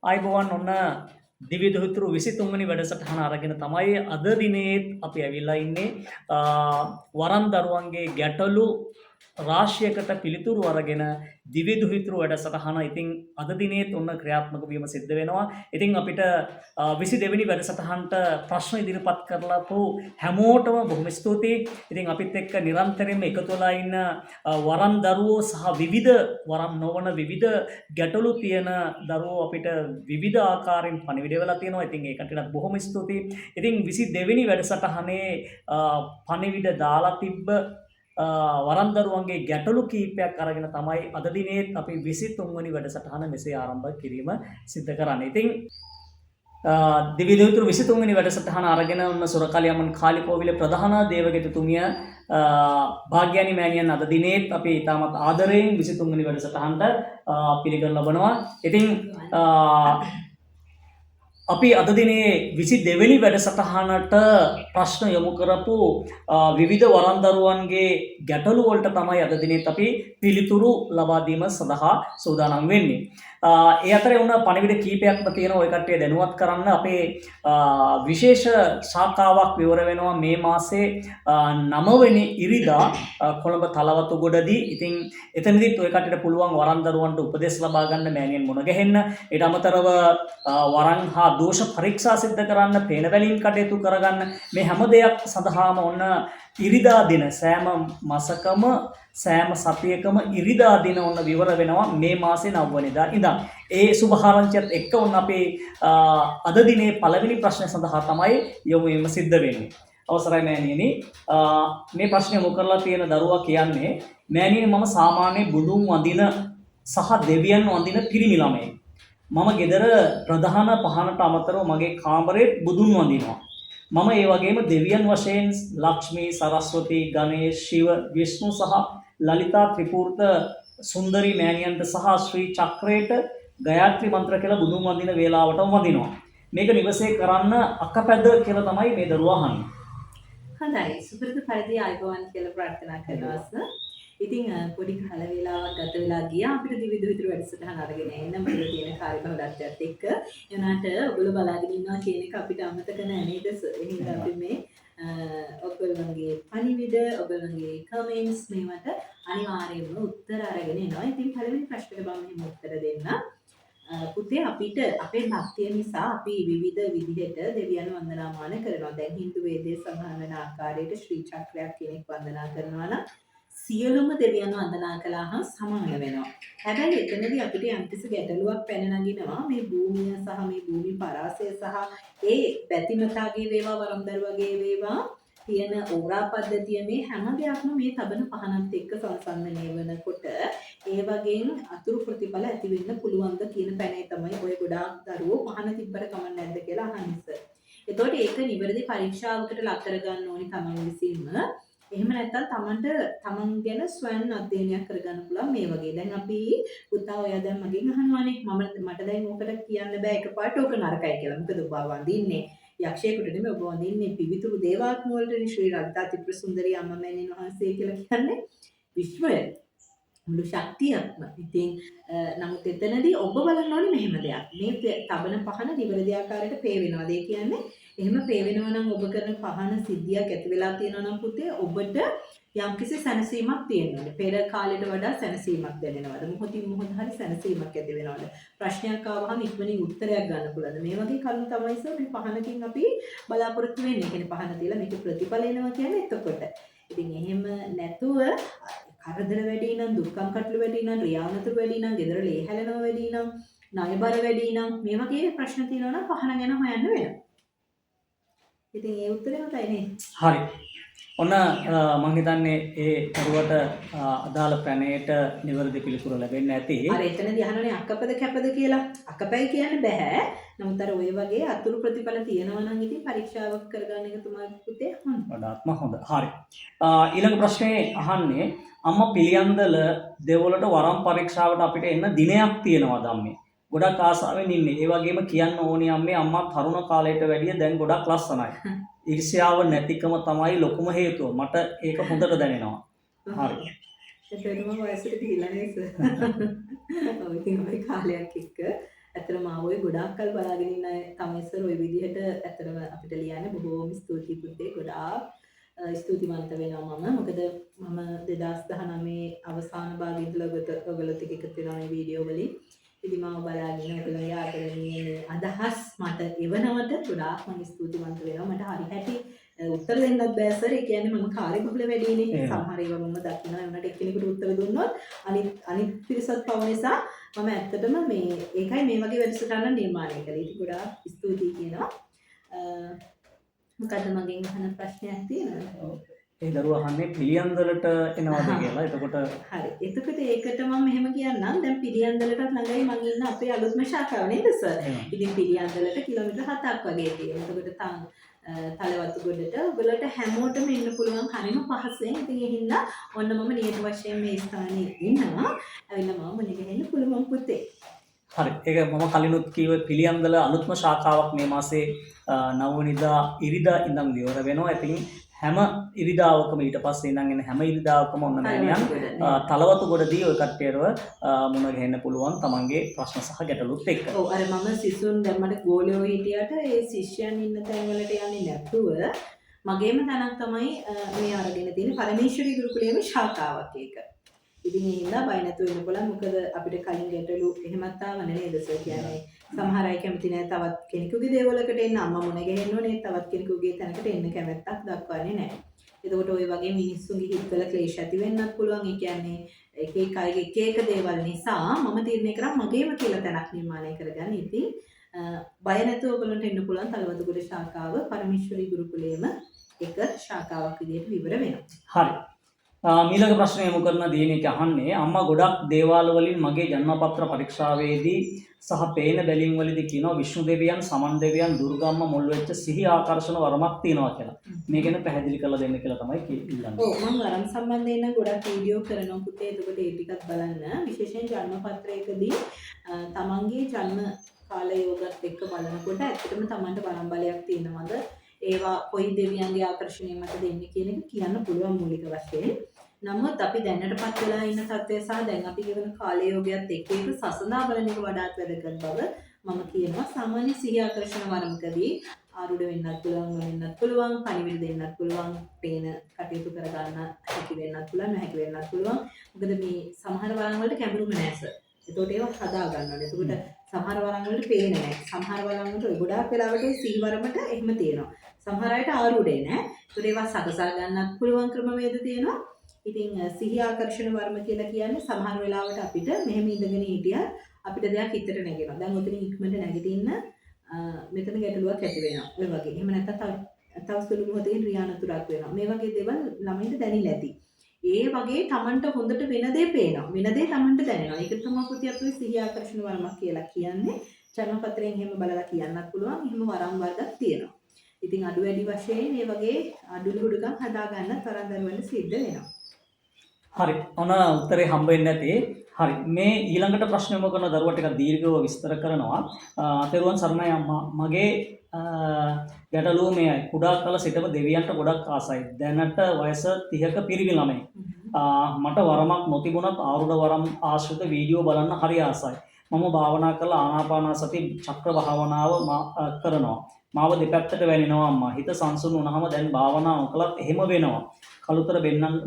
ආයිබෝවන් ඔන්න දිවිදුහිතරු 23 වෙනි වැඩසටහන අරගෙන තමයි අද දිනේත් අපි ඇවිල්ලා ඉන්නේ. වරන් දරුවන්ගේ ගැටලු රාශියකට පිළිතුරු අරගෙන දිවිදුහිතරු වැඩසටහන ඉතින් අද දිනේත් ඔන්න ක්‍රියාත්මක වීම සිද්ධ වෙනවා. ඉතින් අපිට 22 වෙනි වැඩසටහනට ප්‍රශ්න ඉදිරිපත් කරලාපු හැමෝටම බොහොම ස්තුතියි. ඉතින් අපිත් එක්ක නිරන්තරයෙන්ම එකතු වෙලා ඉන්න වරන් දරුවෝ සහ විවිධ වරන් නොවන විවිධ ගැටලු තියෙන දරුවෝ අපිට විවිධ ආකාරයෙන් පණිවිඩ වෙලා තියෙනවා. ඉතින් ඒකටත් බොහොම ස්තුතියි. ඉතින් 22 වෙනි වැඩසටහනේ පණිවිඩ දාලා තිබ්බ වරන් දරුවන්ගේ ගැටලු කීපයක් අරගෙන තමයි අද දිනේත් අපි 23 වෙනි වැඩසටහන මෙසේ ආරම්භ කිරීම සිද්ධ කරන්නේ. ඉතින් දිවිදුහිතරු 23 වෙනි වැඩසටහන අරගෙන උන්න සොරකලියමන් කාලිකෝවිල ප්‍රධාන දේවගතුතුමිය භාග්‍යනි මෑණියන් අද දිනේත් අපි තාමත් ආදරයෙන් 23 වෙනි වැඩසටහනට පිළිගන්න ලබනවා. ඉතින් අපි අද දිනේ 22 වෙනි වැඩසටහනට ප්‍රශ්න යොමු කරපු විවිධ වරන් දරුවන්ගේ ගැටලු වලට තමයි අද දිනේත් අපි පිළිතුරු ලබා දීම සඳහා සූදානම් වෙන්නේ. ඒ අතරේ වුණ පණිවිඩ කීපයක්ම තියෙනවා. ඔය කට්ටිය දැනුවත් කරන්න අපේ විශේෂ ශාඛාවක් විවර වෙනවා මේ මාසේ 9 වෙනි ඉරිදා කොළඹ තලවතුගොඩදී. ඉතින් එතනදිත් ඔය කට්ටියට පුළුවන් වරන් දරුවන්ට උපදෙස් ලබා ගන්න, මෑණියන් මුණ ගැහෙන්න. ඊට අමතරව වරන් හා දෝෂ පරීක්ෂා සිද්ධ කරන්න, පේන බැලීම් කටයුතු කරගන්න, මේ හැම දෙයක් සඳහාම ඔන්න ඉරිදා දින සෑම මාසකම සෑම සතියකම ඉරිදා දින ඔන්න විවර වෙනවා මේ මාසේ 9 වෙනිදා ඉඳන්. ඒ සුභාරංචියත් එක්ක ඔන්න අපේ අද දිනේ පළවෙනි ප්‍රශ්නය සඳහා තමයි යොමු වීම සිද්ධ වෙන්නේ. අවසරයි මෑණියනි, මේ ප්‍රශ්නේ යොමු කරලා තියෙන දරුවා කියන්නේ, මෑණියනි මම සාමාන්‍ය බුදුන් වඳින සහ දෙවියන් වඳින පිරිමි ළමයෙක්. මම ගෙදර ප්‍රධාන පහනට අමතරව මගේ කාමරේත් බුදුන් වඳිනවා. මම ඒ වගේම දෙවියන් වශයෙන් ලක්ෂ්මී, සරස්වති, ගණේෂ්, ශිව, විෂ්ණු සහ ලලිතා ත්‍රිපූර්ත සුන්දරි මෑණියන්ට සහ ශ්‍රී චක්‍රයට ගයත්‍රි මන්ත්‍ර කියලා බුදුන් වඳින වේලාවටම වඳිනවා. මේක නිවසේ කරන්න අකපැද කියලා තමයි මේ දරුවා අහන්නේ. හොඳයි, සුපිරිත පරිදි ආයුබෝවන් කියලා ප්‍රාර්ථනා කරනවා. ඉතින් පොඩි කාල වේලාවක් ගත වෙලා ගියා අපිට දිවිදුහිතරු වැඩසටහන අරගෙන එන්න මොකද තියෙන කාර්යබහුලත්වයත් එක්ක. එනාට ඔයගොල්ලෝ බලාගෙන ඉන්නවා කියන එක අපිට අමතක නෑ නේද? එහෙනම් අපි මේ ඔයගොල්ලන්ගේ පණිවිඩ, ඔයගොල්ලන්ගේ කමෙන්ට්ස් මේවට අනිවාර්යයෙන්ම උත්තර අරගෙන එනවා. ඉතින් පළවෙනි ප්‍රශ්නෙට මම මෙහෙම උත්තර දෙන්න. පුතේ, අපිට අපේ භක්තිය නිසා අපි විවිධ විදිහට දෙවියන් වන්දනාමාන කරනවා. දැන් හින්දු වේදයේ සඳහන් වෙන ආකාරයට ශ්‍රී චක්‍රයක් කෙනෙක් වන්දනා කරනවා නම් සියලුම දෙවියන් වන්දනා කළාම සමාන වෙනවා. හැබැයි එතනදී අපිට යම්කිසි ගැටලුවක් පැන නගිනවා. මේ භූමිය සහ මේ භූමි පරාසය සහ ඒ බැතිමතාගේ වේවා වරම්දරුවගේ වේවා තියෙන ඕරා පද්ධතිය මේ හැම දෙයක්ම මේ තබන පහනත් එක්ක සංසන්දනය වෙනකොට ඒ වගේම අතුරු ප්‍රතිඵල ඇති වෙන්න පුළුවන්ද කියන පැනේ තමයි ඔය ගොඩාක් දරුවෝ පහන තිබ්බට කමක් නැද්ද කියලා අහන්නේ. එතකොට ඒක නිවැරදි පරීක්ෂාවකට ලක් කරගන්න ඕනි තමන් විසින්ම. එහෙම නැත්නම් තමන් ගැන ස්වයං අධ්‍යයනයක් කරගන්න පුළුවන් මේ වගේ. දැන් අපි පුතා ඔයා දැන් මගෙන් අහනවානේ මට දැන් ඕකට කියන්න බෑ එකපාරට ඕක නරකයි කියලා. මොකද ඔබ වඳින්නේ යක්ෂයෙකුට නෙමෙයි, ඔබ වඳින්නේ පිවිතුරු දේවාත්ම වලට ශ්‍රී රත්තා ත්‍රිපුර සුන්දරී අම්මා මෑණියන් වහන්සේ කියලා කියන්නේ විශ්වය මුළු ශක්තියක්ම. ඉතින් නමුත් එතනදී ඔබ බලන්න ඕනේ මෙහෙම දෙයක්. මේ තබන පහන නිවැරදි ආකාරයට පේ වෙනවාද? ඒ කියන්නේ එහෙම පේ වෙනවා නම් ඔබ කරන පහන සිද්ධියක් ඇති වෙලා තියෙනවා නම් පුතේ ඔබට යම්කිසි සැනසීමක් තියෙනවා. පෙර කාලයට වඩා සැනසීමක් දැනෙනවද? මොහොතින් මොහොත හරි සැනසීමක් ඇති වෙනවද? ප්‍රශ්නයක් ආවහම ඉක්මනින් උත්තරයක් ගන්න පුළුවන්ද? මේ වගේ කරුණු තමයි සර් මේ පහනකින් අපි බලාපොරොත්තු වෙන්නේ. ඒ කියන්නේ පහන තියලා මේක ප්‍රතිඵල එනවා කියන්නේ එතකොට. ඉතින් එහෙම නැතුව කරදර වැඩි නම්, දුක්ඛම් කටළු වැඩි නම්, රියානතුරු වැඩි නම්, ගෙදර ලේ හැලෙනවා වැඩි නම්, ණයබර වැඩි නම් මේ වගේ ප්‍රශ්න තියෙනවා නම් පහන ගැන හොයන්න වෙනවා. ඉතින් ඒ උත්තරේ මතයි නේ. හරි. ඔන්න මම හිතන්නේ ඒ කරුවට අදාළ පැනේට නිවැරදි පිළිතුර ලැබෙන්න ඇති. අර එතනදී අහනනේ අකපද කැපද කියලා. අකපයි කියන්න බෑ. නමුත් අර ඔය වගේ අතුරු ප්‍රතිඵල තියෙනවා නම් ඉතින් පරීක්ෂාවක් කරගන්න එක තමයි පුතේ හොඳ. වඩාත්ම හොඳ. හරි. ඊළඟ ප්‍රශ්නේ අහන්නේ, අම්මා පිළියන්දල දෙවොලට වරම් පරීක්ෂාවට අපිට එන්න දිනයක් තියෙනවා ධම්මේ. ගොඩක් ආසාවෙන් ඉන්නේ. ඒ වගේම කියන්න ඕනේ අම්මා තරුණ කාලයට වැඩිය දැන් ගොඩක් ලස්සනයි. ඊර්ෂ්‍යාව නැතිකම තමයි ලොකුම හේතුව. මට ඒක හොඳට දැනෙනවා. හරි. එතනම වයසට ගිහිල්ලා නේද? ඔය ඉතින් ওই කාලයක් එක්ක ඇත්තටම ආවොයි ගොඩාක් කල් බලාගෙන ඉන්න අය තමයි සර් ওই විදිහට ඇත්තටම අපිට ලියන්නේ බොහෝම ස්තුතියි පුතේ ගොඩාක් ස්තුතිවන්ත වෙනවා මම. මොකද මම 2019 අවසාන භාගයේ ඉඳලා ඔයගොල්ලොත් එක්ක එකතු වෙනා මේ වීඩියෝ වලින් ඉතින් මම බලාගෙන ඔයගොල්ලෝගේ ආදරණීය අදහස් මට එවනවට ගොඩාක් මම ස්තුතිවන්ත වෙනවා. මට හරි හැටි උත්තර දෙන්නත් බෑ සර්. ඒ කියන්නේ මම කාර්යබහුල වැඩිනේ. සමහර ඒවා මම දකිනවා. ඒකට එක්කෙනෙකුට උත්තර දුන්නොත් අනිත් පිරිසත් පව නිසා මම ඇත්තටම මේ ඒකයි මේ වගේ වැඩසටහන නිර්මාණය කළේ. ඉතින් ගොඩාක් ස්තුතියි කියනවා. මොකද මගෙන් අහන ප්‍රශ්නයක් තියෙනවද? ඒ දරුවා අහන්නේ පිළියන්දලට එනවද කියලා. එතකොට හරි. එතකොට ඒකට මම මෙහෙම කියන්නම්. දැන් පිළියන්දලටත් ළඟයි මම ඉන්න අපේ අලුත්ම ශාඛාව නේද සර්? ඉතින් පිළියන්දලට කිලෝමීටර් 7ක් වගේ තියෙනවා. එතකොට තලවතු ගොඩට ඔයගොල්ලන්ට හැමෝටම එන්න පුළුවන් හරිම පහසෙන්. ඉතින් ඒ හින්දා ඔන්න මම නියත වශයෙන් මේ ස්ථානයේ ඉන්නවා. ඇවිල්ලා මම මුණ ගැහෙන්න පුළුවන් පුතේ. හරි. ඒක මම කලිනුත් කිව්ව පිළියන්දල අලුත්ම ශාඛාවක් මේ මාසේ 9 වෙනිදා ඉරිදා ඉඳන් විවර වෙනවා. ඉතින් හැම ඉරිදාවකම ඊට පස්සේ ඉඳන් එන හැම ඉරිදාවකම ඔන්න මෑණියන් තලවතු ගොඩදී ඔය කට්ටියව මුණ ගැහෙන්න පුළුවන් තමන්ගේ ප්‍රශ්න සහ ගැටලුත් එක්ක. ඔව් අර මම සිසුන් දැන් මට ගෝලියෝ හිටියට ඒ ශිෂ්‍යයන් ඉන්න තැන්වලට යන්නේ නැතුව මගේම තැනක් තමයි මේ අරගෙන තියෙන පරමේශ්වරී ගුරුකුලයේම ශාඛාවක් ඒක. ඉතින් ඒ හින්දා බය නැතුව ඉන්න පුළුවන්. මොකද අපිට කලින් ගැටලු එහෙමත් ආව නේද සර් කියන්නේ. සමහර අය කැමති නැහැ තවත් කෙනෙකුගේ දේවලකට එන්න අම්මා මුණ ගැහෙන්න ඕනේ. තවත් කෙනෙකුගේ තැනකට එන්න කැමැත්තක් දක්වන්නේ නැහැ. එතකොට ওই වගේ මිනිස්සුන්ගේ හිතවල ක්ලේශ ඇති වෙන්නත් පුළුවන්. ඒ කියන්නේ එක එක අයගේ එක එක දේවල් නිසා මම තීරණය කරා මගේම කියලා තැනක් නිර්මාණය කරගන්න. ඉතින් බය නැතුව ඔයගොල්ලන්ට එන්න පුළුවන් තලවතුගොඩ ශාඛාව පරමේශ්වරී ගුරුකුලයේම එක ශාඛාවක් විදිහට විවර වෙනවා. හරි. මීළඟ ප්‍රශ්නය යොමු කරන දිනේක අහන්නේ අම්මා ගොඩක් දේවාල වලින් මගේ ජන්මපත්‍ර පරීක්ෂාවේදී සහ පේන බැලීම් වලදී කියනවා විෂ්ණු දෙවියන්, සමන් දෙවියන්, දුර්ගම්ම මුල් වෙච්ච සිහි ආකර්ෂණ වරමක් තියෙනවා කියලා. මේ ගැන පැහැදිලි කරලා දෙන්න කියලා තමයි ඉල්ලන්නේ. ඔව් මම වරම් සම්බන්ධයෙන් නම් ගොඩක් වීඩියෝ කරනවා පුතේ. එතකොට ඒ ටිකත් බලන්න. විශේෂයෙන් ජන්මපත්‍රයකදී තමන්ගේ ජන්ම කාල යෝගත් එක්ක බලනකොට ඇත්තටම තමන්ට වරම් බලයක් තියෙනවද? ඒවා කොයි දෙවියන්ගේ ආකර්ෂණය මත දෙන්නේ කියන එක කියන්න පුළුවන් මූලික වශයෙන්. නමුත් අපි දැනටපත් වෙලා ඉන්න තත්ත්වය සහ දැන් අපි ගෙවන කාල යෝගයත් එක්ක ඒක සසඳා බලන එක වඩාත් වැදගත් බව මම කියනවා. සාමාන්‍ය සිහි ආකර්ෂණ වරමකදී ආරුඩ වෙන්නත් පුළුවන්, වෙන්නත් පුළුවන්, පණිවිඩ දෙන්නත් පුළුවන්, පේන කටයුතු කරගන්න හැකි වෙන්නත් පුළුවන්, නැහැකි වෙන්නත් පුළුවන්. මොකද මේ සමහර වරම් වලට කැමරුම නැහැ සර්. ඒකට ඒවා හදා ගන්න ඕනේ. ඒකට සමහර වරම් වලට පේන්නේ නැහැ. සමහර වරම් වලට ගොඩාක් වෙලාවට සිහි වරමට එහෙම තියෙනවා. සමහර අයට ආරුඩේ නැහැ. ඒකට ඒවා සකසා ගන්නත් පුළුවන් ක්‍රමවේද තියෙනවා. ඉතින් සිහි ආකර්ෂණ වර්ම කියලා කියන්නේ සමහර වෙලාවට අපිට මෙහෙම ඉඳගෙන හිටියා අපිට දෙයක් හිතට නැගෙනවා. දැන් ඔතනින් ඉක්මනට නැගිටින්න මෙතන ගැටලුවක් ඇති වෙනවා. ඔය වගේ. එහෙම නැත්නම් තව සුළු මොහොතකින් රියානතුරක් වෙනවා. මේ වගේ දේවල් ළමයින්ට දැනෙන්නේ නැති. ඒ වගේ Tamanට හොඳට වෙන දේ පේනවා. වෙන දේ Tamanට දැනෙනවා. ඒක තමයි පුතේ අපි සිහි ආකර්ෂණ වර්මක් කියලා කියන්නේ. ජන්මපත්‍රයෙන් එහෙම බලලා කියන්නත් පුළුවන්. එහෙම වරම් වර්ගක් තියෙනවා. ඉතින් අඩු වැඩි වශයෙන් මේ වගේ අඩුළු හුඩුකම් හදා ගන්න තරම් දරුවන්ට සිද්ධ වෙනවා. හරි. ඔන්න උත්තරේ හම්බ වෙන්නේ නැති. හරි. මේ ඊළඟට ප්‍රශ්න යොමු කරන දරුවා ටිකක් දීර්ඝව විස්තර කරනවා. තෙරුවන් සරණයි අම්මා. මගේ ගැටලුව මේයි. කුඩා කාල සිටම දෙවියන්ට ගොඩක් ආසයි. දැනට වයස 30ක පිරිමි ළමයි. මට වරමක් නොතිබුණත් ආරුඩ වරම් ආශ්‍රිත වීඩියෝ බලන්න හරි ආසයි. මම භාවනා කරලා ආනාපානසති චක්‍ර භාවනාව කරනවා. මාව දෙපැත්තට වැනෙනවා අම්මා. හිත සංසුන් වුණාම දැන් භාවනා නොකලත් එහෙම වෙනවා. කලුතර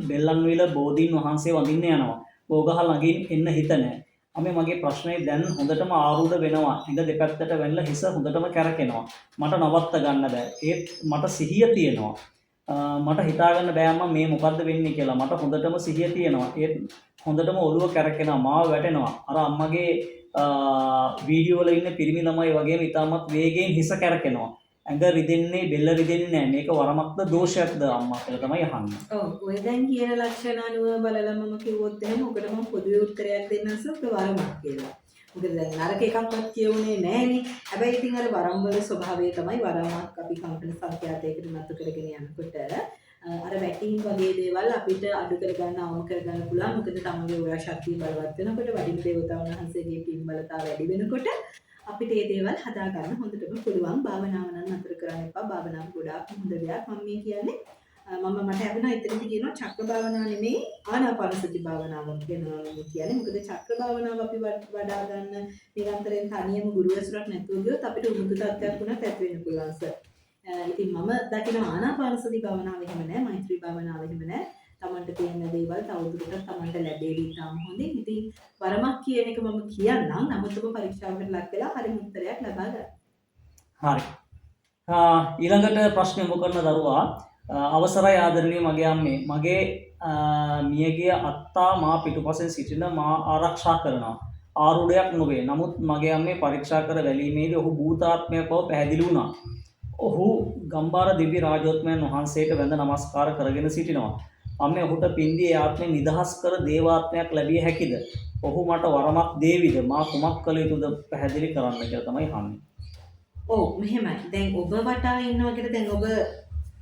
බෙල්ලන් විල බෝධීන් වහන්සේ වඳින්න යනවා. බෝගහ ළඟින් එන්න හිත නැහැ. අම්මේ මගේ ප්‍රශ්නේ දැන් හොඳටම ආරූඪ වෙනවා. ඉඳ දෙපැත්තට වැන්නලා හිස හොඳටම කැරකෙනවා. මට නවත්ත ගන්න බෑ. ඒත් මට සිහිය තියෙනවා. මට හිතා ගන්න බෑ අම්මා මේ මොකද්ද වෙන්නේ කියලා. මට හොඳටම සිහිය තියෙනවා. ඒත් හොඳටම ඔළුව කැරකෙනවා. මාව වැටෙනවා. අර අම්මගේ වීඩියෝ වල ඉන්න පිරිමි ළමයි වගේම ඉතාමත් වේගයෙන් හිස කැරකෙනවා. ඇඟ රිදෙන්නේ බෙල්ල රිදෙන්නේ නැහැ. මේක වරමක්ද දෝෂයක්ද අම්මා කියලා තමයි අහන්නේ. ඔව් ඔය දැන් කියන ලක්ෂණ අනුව බලලා මම කිව්වොත් එහෙනම් ඔකට මම පොදුවේ උත්තරයක් දෙන්නස වරමක් කියලා. මොකද දැන් නරක එකක්වත් කියුනේ නැහනේ. හැබැයි ඉතින් අර වරම් වල ස්වභාවය තමයි වරමක් අපි කම්පන සංඛ්‍යාතයකට නතු කරගෙන යනකොට අර වැටීම් වගේ දේවල් අපිට අඩු කරගන්න අවම කරගන්න පුළුවන්. මොකද තමගේ ඔයා ශක්තිය බලවත් වෙනකොට වඩින දේවතාවුන් වහන්සේගේ පින්බලතාව වැඩි වෙනකොට අපිට මේ දේවල් හදා ගන්න හොඳටම පුළුවන්. භාවනාව නම් නතර කරන්න එපා. භාවනාව ගොඩාක් හොඳ දෙයක්. මම මේ කියන්නේ මම මට ඇහුණා එතනදී කියනවා චක්‍ර භාවනාව නෙමෙයි ආනාපාන සති භාවනාව කියනවා කියන්නේ. මොකද චක්‍ර භාවනාව අපි වඩා ගන්න නිරන්තරයෙන් තනියම ගුරු ඇසුරක් නැතුව ගියොත් අපිට උමුතු තත්ත්වයක් වුණත් ඇති වෙන්න පුළුවන් සර්. ඉතින් මම දකින ආනාපාන සති භාවනාව එහෙම නැහැ, මෛත්‍රී භාවනාව එහෙම නැහැ. තමන්ට තියෙන දේවල් තවදුරටත් තමන්ට ලැබෙවි තාම හොඳින්. ඉතින් වරමක් කියන එක මම කියන්නම්. නමුත් ඔබ පරීක්ෂාවකට ලක් වෙලා හරිම උත්තරයක් ලබා ගන්න. හරි. ඊළඟට ප්‍රශ්න යොමු කරන දරුවා අවසරයි ආදරණීය මගේ අම්මේ. මගේ මියගිය අත්තා මා පිටුපසෙන් සිටින මා ආරක්ෂා කරනවා. ආරූඪයක් නොවේ. නමුත් මගේ අම්මේ පරීක්ෂා කර බැලීමේදී ඔහු භූතාත්මයක් බව පැහැදිලි වුණා. ඔහු ගම්බාර දිව්‍ය රාජෝත්මයන් වහන්සේට වැඳ නමස්කාර කරගෙන සිටිනවා. අම්මේ ඔහුට පින්දී ඒ ආත්මය නිදහස් කර දේවාත්මයක් ලැබිය හැකිද? ඔහු මට වරමක් දේවිද? මා කුමක් කළ යුතුද පැහැදිලි කරන්න කියලා තමයි අහන්නේ. ඔව් මෙහෙමයි. දැන් ඔබ වටා ඉන්නවා කියලා දැන් ඔබ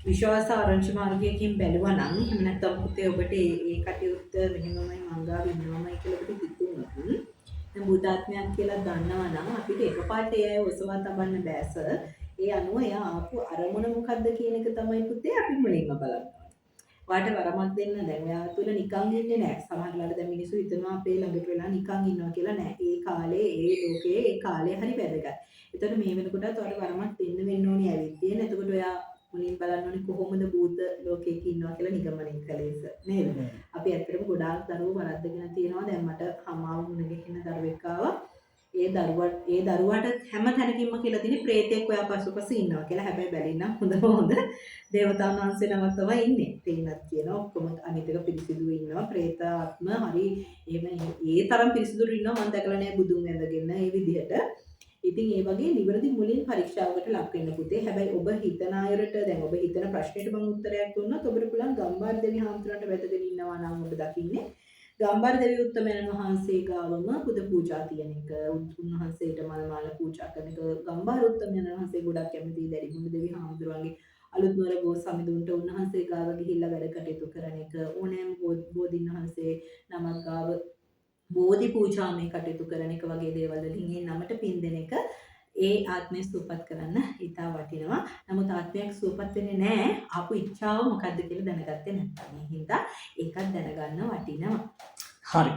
විශ්වාස ආරංචි මාර්ගයකින් බැලුවා නම් එහෙම නැත්නම් පුතේ ඔබට ඒ කටයුත්ත මෙහෙමමයි මංගාව ඉන්නවමයි කියලා ඔබට හිතුණොත් දැන් භූතාත්මයක් කියලා දන්නවා නම් අපිට එකපාරට ඒ අය ඔසවා තබන්න බෑස. ඒ අනුව එයා ආපු අරමුණ මොකද්ද කියන එක තමයි පුතේ අපි මුලින්ම බලන්න. වාට වරමක් දෙන්න දැන් ඔයා තුල නිකන් ඉන්නේ නැහැ. සමහරවිට දැන් මිනිස්සු හිතනවා අපේ ළඟට වෙලා නිකන් ඉන්නවා කියලා නෑ. ඒ කාලේ ඒ ලෝකේ ඒ කාලේ හරි වැදගත්. එතකොට මේ වෙනකොටත් ඔයාලට වරමක් දෙන්න වෙන්න ඕනේ ඇවිත් තියෙන. එතකොට ඔයා මුලින් බලන්න ඕනේ කොහොමද භූත ලෝකයක ඉන්නවා කියලා නිගමනය කළේස නේද? අපි ඇත්තටම ගොඩාක් දරුවෝ වරද්දගෙන තියෙනවා. දැන් මට හමාව මුණ ගැහෙන දරුවෙක් ආවා. ඒ දරුවාට හැම තැනකින්ම කියලා තියෙන්නේ ප්‍රේතෙක් ඔයා පසුපස ඉන්නවා කියලා. හැබැයි බැලින්නම් හොඳ දේවතාවුන් වහන්සේ නමක් තමයි ඉන්නේ. තේින්නත් කියනවා ඔක්කොම අනිත් එක පිරිසිදුව ඉන්නවා. ප්‍රේතාත්ම හරි එහෙම ඒ තරම් පිරිසිදුව ඉන්නවා මම දැකලා නෑ බුදුන් ඇඳගෙන ඒ විදිහට. ඉතින් ඒ වගේ නිවැරදි මුලින් පරීක්ෂාවකට ලක් වෙන්න පුතේ. හැබැයි ඔබ හිතන අයරට දැන් ඔබ හිතන ප්‍රශ්නෙට මම උත්තරයක් දුන්නොත් ඔබට පුළුවන් ගම්බාර දෙවි හාමුදුරන්ට වැදගෙන ඉන්නවා නම් ඔබ දකින්නේ ගම්බාර දෙවි උත්තමයන් වහන්සේ ගාවම පුද පූජා තියෙන එක, උන්වහන්සේට මල් මාල පූජා කරන එක. ගම්බාර උත්තමයන් වහන්සේ ගොඩක් කැමති දැරිමුණු දෙවි හාමුදුරන්ගේ අලුත් නුවර බෝ සමිඳුන්ට උන්වහන්සේ ගාව ගිහිල්ලා වැඩ කටයුතු කරන එක. ඕනෑම බෝධින් වහන්සේ නමක් ගාව බෝධි පූජාමය කටයුතු කරන එක වගේ දේවල් වලින් ඒ නමට පින් දෙන එක ඒ ආත්මය සූපත් කරන්න ඉතා වටිනවා. නමුත් ආත්මයක් සූපත් වෙන්නේ නැහැ ආපු ඉච්ඡාව මොකද්ද කියලා දැනගත්තේ නැත්නම්. ඒ හින්දා ඒකත් දැනගන්න වටිනවා. හරි.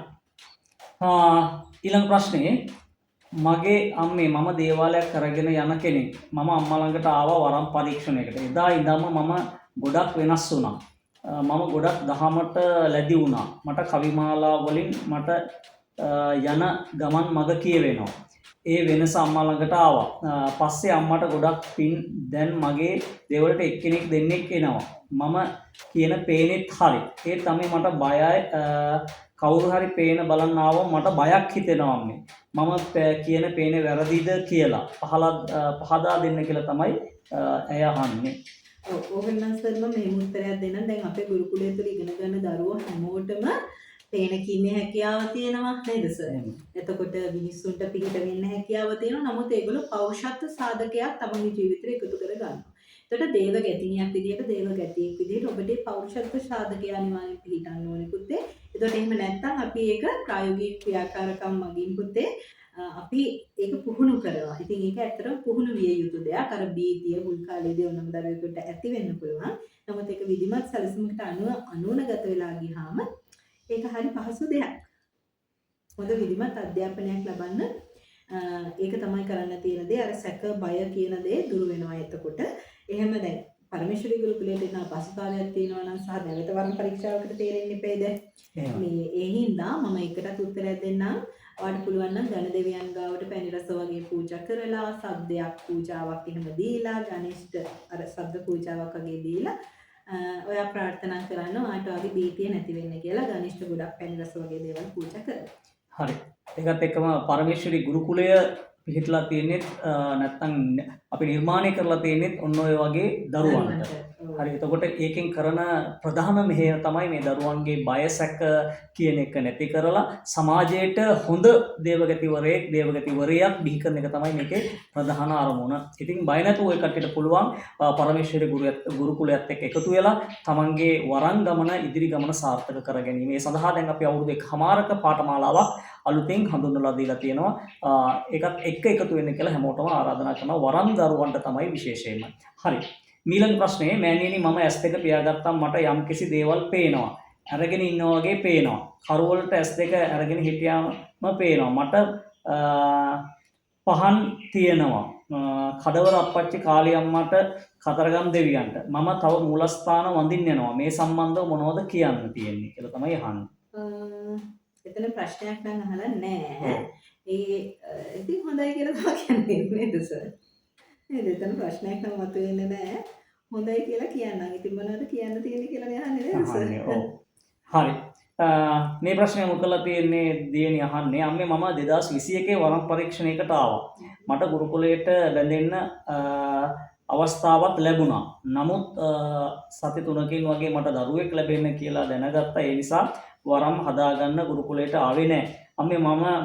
ඊළඟ ප්‍රශ්නේ මගේ අම්මේ මම දේවාලයක් කරගෙන යන කෙනෙක්. මම අම්මා ළඟට ආවා වරම් පරීක්ෂණයකට. එදා ඉඳන්ම මම ගොඩක් වෙනස් වුණා. මම ගොඩක් දහමට ලැබි වුණා. මට කවිමාලා වලින් මට යන ගමන් මඟ කියවෙනවා. ඒ වෙනස අම්මා ළඟට ආවා. පස්සේ අම්මට ගොඩක් පින් දැන් මගේ දේවල්ට එක්කෙනෙක් දෙන්නෙක් එනවා. මම කියන පේනෙත් හරි. ඒ තමයි මට බයයි. කවුරු හරි පේන බලන්න ආවම මට බයක් හිතෙනවා අම්මේ. මම කියන පේන වැරදිද කියලා පහදා දෙන්න කියලා තමයි ඇය අහන්නේ. ඕගොල්ලන් සර්ම මේ උත්තරයක් දෙන්න. දැන් අපේ ගුරුකුලය තුළ ඉගෙන ගන්න දරුවෝ හැමෝටම පේන කීමේ හැකියාව තියෙනවා නේද සර්? එතකොට මිනිස්සුන්ට පිළිට වෙන්න හැකියාව තියෙනවා. නමුත් ඒගොල්ලෝ පෞරුෂත්ව සාධකයක් තමන්ගේ ජීවිතේට එකතු කර ගන්නවා. එතකොට දේව ගැතිනියක් විදිහට දේව ගැතියෙක් විදිහට ඔබට පෞරුෂත්ව සාධකය අනිවාර්යෙන් පිළිටන්න ඕනේ පුතේ. එතකොට එහෙම නැත්නම් අපි ඒක ප්‍රායෝගික ක්‍රියාකාරකම් මගින් පුතේ අපි ඒක පුහුණු කරනවා. ඉතින් ඒක ඇත්තටම පුහුණු විය යුතු දෙයක්. අර බීතිය මුල් කාලේදී ඕනම දරුවෙකුට ඇති වෙන්න පුළුවන්. නමුත් ඒක විධිමත් සැලසුමකට අනුගත වෙලා ගියාම ඒක හරි පහසු දෙයක්. හොඳ විධිමත් අධ්‍යාපනයක් ලබන්න ඒක තමයි කරන්න තියෙන දේ. අර සැක බය කියන දේ දුරු වෙනවා එතකොට. එහෙම දැන් පරමේශ්වරී ගුරුකුලයට එන පසුකාලයක් තියෙනවා නම් සහ නැවත වර්ණ පරීක්ෂාවකට තේරෙන්න ඉපේද? මේ ඒ හින්දා මම එකටත් උත්තරයක් දෙන්නම්. ඔයාලට පුළුවන් නම් ධන දෙවියන් ගාවට පැණි රස වගේ පූජා කරලා සබ්දයක් පූජාවක් එහෙම දීලා ගණේෂ්ට අර සබ්ද පූජාවක් වගේ දීලා ඔයා ප්‍රාර්ථනා කරන්න ඔයාට වගේ බීතිය නැති වෙන්න කියලා ගණේෂ්ට ගොඩක් පැණි රස වගේ දේවල් පූජා කරලා. හරි. ඒකත් එක්කම පරමේශ්වරී ගුරුකුලය පිහිටලා තියෙන්නේ නැත්නම් අපි නිර්මාණය කරලා තියෙන්නේ ඔන්න ඔය වගේ දරුවන්ට. හරි. එතකොට ඒකෙන් කරන ප්‍රධාන මෙහෙය තමයි මේ දරුවන්ගේ බය සැක කියන එක නැති කරලා සමාජයට හොඳ දේවගතිවරයෙක් දේවගතිවරයක් බිහි කරන එක තමයි මේකේ ප්‍රධාන අරමුණ. ඉතින් බය නැතුව ඔය කට්ටියට පුළුවන් පරමේශ්වරී ගුරුකුලයත් එක්ක එකතු වෙලා තමන්ගේ වරන් ගමන ඉදිරි ගමන සාර්ථක කර ගැනීම. ඒ සඳහා දැන් අපි අවුරුදු 1කමාරක පාඨමාලාවක් අලුතෙන් හඳුන්වලා දීලා තියෙනවා. ඒකත් එක්ක එකතු වෙන්න කියලා හැමෝටම ආරාධනා කරනවා. වරන් දරුවන්ට තමයි විශේෂයෙන්ම. හරි. ඊළඟ ප්‍රශ්නේ මෑණියනි මම S2 පියාගත්තාම මට යම්කිසි දේවල් පේනවා. අරගෙන ඉන්නා වගේ පේනවා. කරු වලට S2 අරගෙන හිටියාම පේනවා. මට පහන් තියෙනවා. කඩවර අප්පච්චි කාලේ අම්මට කතරගම් දෙවියන්ට මම තව මූලස්ථාන වඳින්න යනවා. මේ සම්බන්ධව මොනවද කියන්න තියෙන්නේ කියලා තමයි අහන්නේ. එතන ප්‍රශ්නයක් නම් අහලා නැහැ. ඒ ඉතින් හොඳයි කියලා තමයි කියන්නේ නේද සර්? නේද? එතන ප්‍රශ්නයක් නම් මතුවෙන්නේ නැහැ. හොඳයි කියලා කියන්නම්. ඉතින් මොනවද කියන්න තියෙන්නේ කියලා නේ අහන්නේ නේද සර්? ඔව්. හරි. මේ ප්‍රශ්නය මොකලා තියෙන්නේ දියණිය අහන්නේ අම්මේ මම 2021 වරම් පරීක්ෂණයකට ආවා. මට ගුරුකුලයට බැඳෙන්න අවස්ථාවක් ලැබුණා. නමුත් සති 3කින් වගේ මට දරුවෙක් ලැබෙන්න කියලා දැනගත්තා. ඒ නිසා වරම් හදාගන්න ගුරුකුලයට ආවේ නැහැ. අම්මේ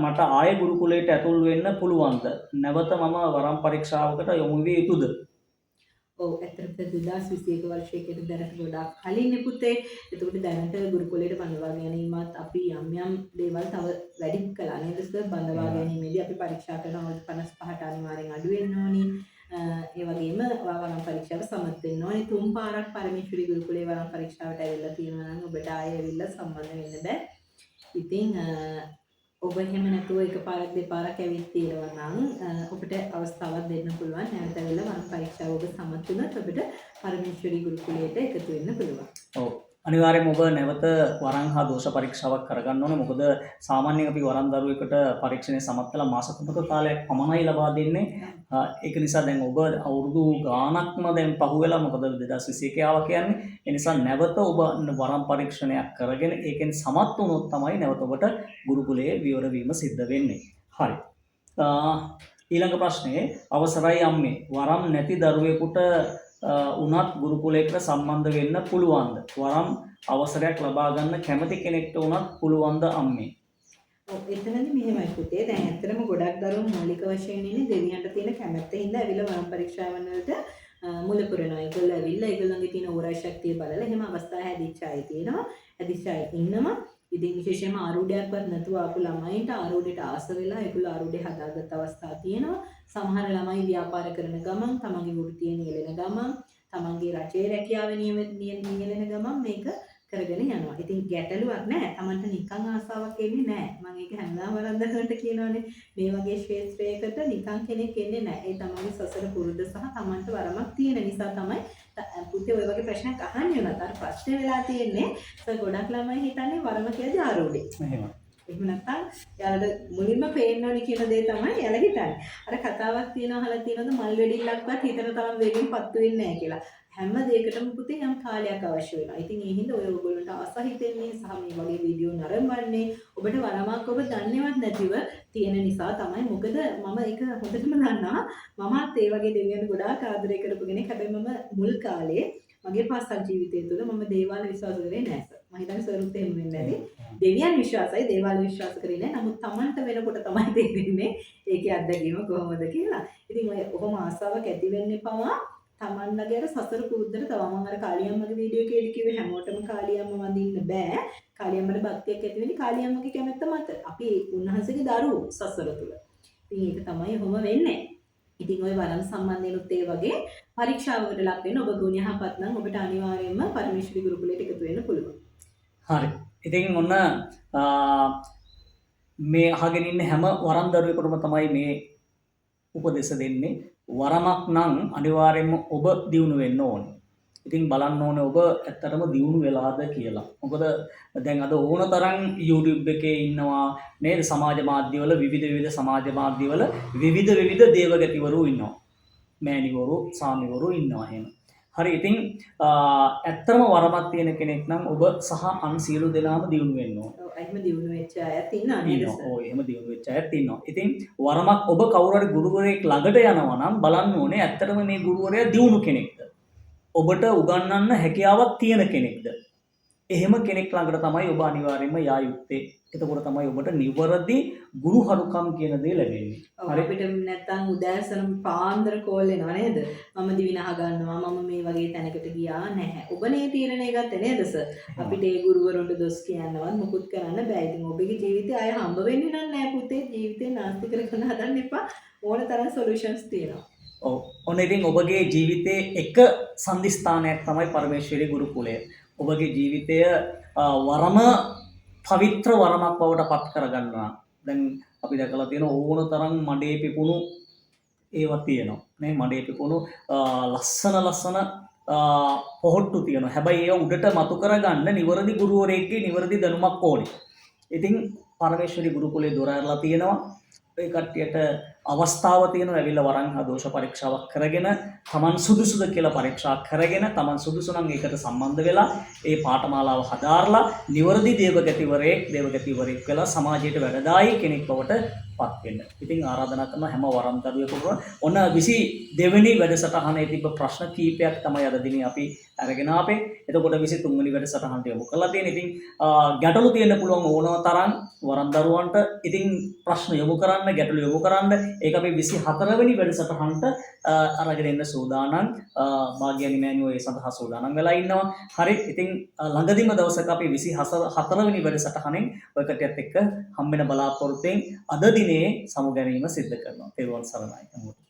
මට ආයෙ ගුරුකුලයට ඇතුල් වෙන්න පුළුවන්ද? නැවත මම වරම් පරීක්ෂාවකට යොමු විය යුතුද? ඔව් ඇත්තටම 2021 වර්ෂයකට දැනට ගොඩාක් කලින් පුතේ. එතකොට දැනට ගුරුකුලයට බඳවා ගැනීමත් අපි යම් දේවල් තව වැඩි කළා නේද සර්? බඳවා ගැනීමේදී අපි පරීක්ෂා කරනවා 55ට අනිවාර්යෙන් අඩු වෙන්න ඕනි. ඒ වගේම වරම් පරීක්ෂාව සමත් වෙන්න ඕනි. 3 පාරක් පරමේශ්වරි ගුරුකුලේ වරම් පරීක්ෂාවට ඇවිල්ලා තියෙනවා නම් ඔබට ආයෙ ඇවිල්ලා සම්බන්ධ වෙන්න බෑ. ඉතින් ඔබ එහෙම නැතුව එකපාරක් දෙපාරක් ඇවිත් තියෙනවා නම් ඔබට අවස්ථාවක් දෙන්න පුළුවන්. නැවත ඇවිල්ලා වරම් පරීක්ෂාව ඔබ සමත් වුණොත් ඔබට පරමේශ්වරි ගුරුකුලයට එකතු වෙන්න පුළුවන්. ඔව්. අනිවාර්යයෙන්ම ඔබ නැවත වරම් හා දෝෂ පරීක්ෂාවක් කරගන්න ඕනේ. මොකද සාමාන්‍යයෙන් අපි වරම් දරුවෙකුට පරීක්ෂණය සමත් කළා මාස 3ක කාලයක් පමණයි ලබා දෙන්නේ. ඒක නිසා දැන් ඔබ අවුරුදු ගාණක්ම දැන් පහුවෙලා මොකද 2021 ආවා කියන්නේ. ඒ නිසා නැවත ඔබ වරම් පරීක්ෂණයක් කරගෙන ඒකෙන් සමත් වුණොත් තමයි නැවත ඔබට ගුරුකුලයේ විවර වීම සිද්ධ වෙන්නේ. හරි. ඊළඟ ප්‍රශ්නේ අවසරයි අම්මේ වරම් නැති දරුවෙකුට උනත් ගුරුකුලයකට සම්බන්ධ වෙන්න පුළුවන්ද? වරම් අවසරයක් ලබා ගන්න කැමති කෙනෙක්ට උනත් පුළුවන්ද අම්මේ? ඔව් එතනදී මෙහෙමයි පුතේ. දැන් ඇත්තටම ගොඩක් දරුවෝ මූලික වශයෙන් ඉන්නේ දෙවියන්ට තියෙන කැමැත්තෙන් ඉඳලා ඇවිල්ලා වරම් පරීක්ෂාවන් වලට මුල පුරනවා. ඒගොල්ලෝ ඇවිල්ලා ඒගොල්ලන්ගේ තියෙන ඕරා ශක්තිය බලලා එහෙම අවස්ථා හැදිච්ච අය තියෙනවා. හැදිච්ච අය ඉන්නවා. ඉතින් විශේෂයෙන්ම ආරූಢයක්වත් නැතුව ආපු ළමයින්ට ආරූಢයට ආස වෙලා ඒගොල්ලෝ ආරූಢය හදාගත්ත අවස්ථා තියෙනවා. සමහර ළමයි ව්‍යාපාර කරන ගමන් තමන්ගේ වෘත්තිය නියැලෙන ගමන් තමන්ගේ රජයේ රැකියාව නියැලෙන ගමන් මේක කරගෙන යනවා. ඉතින් ගැටලුවක් නැහැ. තමන්ට නිකන් ආසාවක් එන්නේ නැහැ. මම ඒක හැමදාම වරද්දකට කියනවානේ. මේ වගේ ක්ෂේත්‍රයකට නිකන් කෙනෙක් එන්නේ නැහැ. ඒ තමන්ගේ සසර පුරුද්ද සහ තමන්ට වරමක් තියෙන නිසා තමයි පුතේ ඔය වගේ ප්‍රශ්නයක් අහන්නේ උනත් අර ප්‍රශ්නේ වෙලා තියෙන්නේ ගොඩක් ළමයි හිතන්නේ වරම කියලාදී ආරෝඩේ. එහෙමයි. එහෙම නැත්නම් යාළුවට මුලින්ම පේන්න ඕනි කියන දේ තමයි යාළුවා හිතන්නේ. අර කතාවක් තියෙනවා අහලා තියෙනවද මල් වෙඩිල්ලක්වත් හිතන තරම් වෙලින් පත්තු වෙන්නේ නැහැ කියලා. හැම දෙයකටම පුතේ යම් කාලයක් අවශ්‍ය වෙනවා. ඉතින් ඒ හින්දා ඔය ඔයගොල්ලන්ට ආස හිතෙන්නේ සහ මේ වගේ වීඩියෝ නරඹන්නේ ඔබට වරමක් ඔබ දන්නේවත් නැතිව තියෙන නිසා තමයි. මොකද මම ඒක හොඳටම දන්නවා. මමත් ඒ වගේ දෙවියන් ගොඩාක් ආදරය කරපු කෙනෙක්. හැබැයි මම මුල් කාලේ මගේ පාසල් ජීවිතය තුළ මම දේවාල විශ්වාස කරේ නැහැ සර්. මම හිතන්නේ සරුත් එහෙම වෙන්නේ නැති. දෙවියන් විශ්වාසයි දේවාල විශ්වාස කරේ නැහැ. නමුත් Tamanට වෙනකොට තමයි තේරෙන්නේ ඒකේ අත්දැකීම කොහොමද කියලා. ඉතින් ඔය ඔහොම ආසාවක් ඇති වෙන්න එපා. Tamanලගේ අර සසර පුරුද්දට තව මම අර කාලියම්මගේ වීඩියෝ එකේදී කිව්වේ හැමෝටම කාලියම්ම වඳින්න බෑ. කාලියම්මට භක්තියක් ඇති වෙන්නේ කාලියම්මගේ කැමැත්ත මත. අපි උන්වහන්සේගේ දරුවෝ සසර තුල. ඉතින් ඒක තමයි ඔහොම වෙන්නේ. ඉතින් ওই වරම් සම්බන්ධයෙන්ුත් ඒ වගේ පරීක්ෂාවකට ලක් වෙන ඔබ ගුණ යහපත් නම් ඔබට අනිවාර්යයෙන්ම පරමේශ්වරි ගුරුකුලයට එකතු වෙන්න පුළුවන්. හරි. ඉතින් ඔන්න මේ අහගෙන ඉන්න හැම වරම් දරුවෙකුටම තමයි මේ උපදෙස් දෙන්නේ. වරමක් නම් අනිවාර්යයෙන්ම ඔබ දියුණු වෙන්න ඕනේ. ඉතින් බලන්න ඕනේ ඔබ ඇත්තටම දියුණු වෙලාද කියලා. මොකද දැන් අද ඕන තරම් YouTube එකේ ඉන්නවා නේද? සමාජ මාධ්‍යවල විවිධ සමාජ මාධ්‍යවල විවිධ දේවගතිවරු ඉන්නවා. මෑණිවරු, සාමිවරු ඉන්නවා එහෙම. හරි. ඉතින් ඇත්තම වරමක් තියෙන කෙනෙක් නම් ඔබ සහ අන් සියලු දෙනාම දියුණු වෙන්න ඕනේ. ඔව් එහෙම දියුණු වෙච්ච අයත් ඉන්නවා නේද සර්? ඔව් එහෙම දියුණු වෙච්ච අයත් ඉන්නවා. ඉතින් වරමක් ඔබ කවුරු හරි ගුරුවරයෙක් ළඟට යනවා නම් බලන්න ඕනේ ඇත්තටම මේ ගුරුවරයා දියුණු කෙනෙක්ද? ඔබට උගන්වන්න හැකියාවක් තියෙන කෙනෙක්ද? එහෙම කෙනෙක් ළඟට තමයි ඔබ අනිවාර්යයෙන්ම යා යුත්තේ. එතකොට තමයි ඔබට නිවැරදි ගුරුහරුකම් කියන දේ ලැබෙන්නේ. හරි. අපිට නැත්තම් උදෑසන පාන්දර කෝල් එනවා නේද? මම දිවිනහ ගන්නවා. මම මේ වගේ තැනකට ගියා නැහැ. ඔබනේ තීරණය ගත්තේ නේද සර්? අපිට ඒ ගුරුවරුන්ට දොස් කියන්නවත් මුකුත් කරන්න බෑ. ඉතින් ඔබගේ ජීවිතේ ආය හම්බ වෙන්නේ නැහැ පුතේ. ජීවිතේ නාස්ති කරගෙන හදන්න එපා. ඕන තරම් සොලියුෂන්ස් තියෙනවා. ඔව්. ඔන්න ඉතින් ඔබගේ ජීවිතයේ එක සන්ධිස්ථානයක් තමයි පරමේශ්වරී ගුරුකුලය. ඔබගේ ජීවිතය වරම පවිත්‍ර වරමක් බවට පත් කරගන්නවා. දැන් අපි දැකලා තියෙන ඕන තරම් මඩේ පිපුණු ඒවා තියෙනවා. නේ මඩේ පිපුණු ලස්සන පොහොට්ටු තියෙනවා. හැබැයි ඒවා උඩට මතු කරගන්න නිවැරදි ගුරුවරයෙක්ගේ නිවැරදි දැනුමක් ඕනේ. ඉතින් පරමේශ්වරී ගුරුකුලේ දොර ඇරලා තියෙනවා. ඒ කට්ටියට අවස්ථාව තියෙනවා ඇවිල්ලා වරන් දෝෂ පරීක්ෂාවක් කරගෙන තමන් සුදුසුද කියලා පරීක්ෂා කරගෙන තමන් සුදුසු නම් ඒකට සම්බන්ධ වෙලා ඒ පාඨමාලාව හදාarලා නිවැරදි දේවගතිවරයෙක් වෙලා සමාජයට වැඩදායි කෙනෙක් බවට පත් වෙන්න. ඉතින් ආරාධනා කරන හැම වරම් දරුවෙකුටම ඔන්න 22 වෙනි වැඩසටහනේ තිබ්බ ප්‍රශ්න කීපයක් තමයි අද දිනේ අපි අරගෙන ආපේ. එතකොට 23 වෙනි වැඩසටහනට යොමු කරලා තියෙන. ඉතින් ගැටලු තියෙන්න පුළුවන් ඕනම තරම් වරම් දරුවන්ට. ඉතින් ප්‍රශ්න යොමු කරන්න, ගැටලු යොමු කරන්න. ඒක අපි 24 වෙනි වැඩසටහනට අරගෙන එන්න සූදානම්. භාග්‍යනි මෑණියෝ ඒ සඳහා සූදානම් වෙලා ඉන්නවා. හරි. ඉතින් ළඟදිම දවසක අපි 24 වෙනි වැඩසටහනෙන් ඔය කට්ටියත් එක්ක හම්බෙන බලාපොරොත්තුෙන් අද දිනේ සමුගැනීම සිද්ධ කරනවා. තෙරුවන් සරණයි.